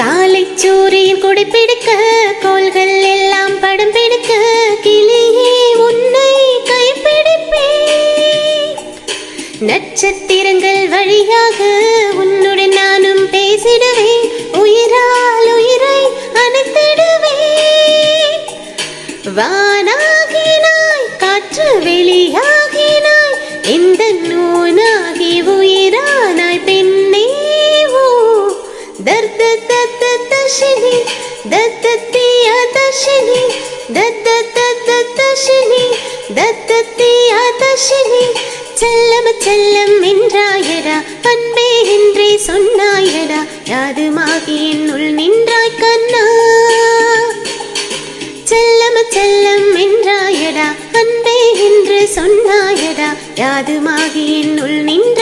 காலை சூரியன் குடிப்பிடிக்க கோள்கள் எல்லாம் படம் பிடிக்க கிளியே உன்னை கைப்பிடிப்பேன். நட்சத்திரங்கள் வழியாக உன்னுடன் நானும் பேசிடுவேன். உயிரால் உயிரை அணைத்திடுவேன். வானாகினாய் காற்று வெளியாகினாய் இந்த நூனாகி உயிரானாய் பெண்ணே. ஓ தர்த தத்த தஷினி தத்தத்திய தஷினி தத்த தத்த தஷினி தத்தத்திய தஷினி. செல்லம் செல்லம் என்றாயடா அன்பே என்றே சொன்னாயடா யாதுமாகி என்னுள் நின்றாய் கண்ணா. செல்லம் செல்லம் என்றாயடா அன்பே என்று சொன்னாயடா யாதுமாகி என்னுள் நின்ற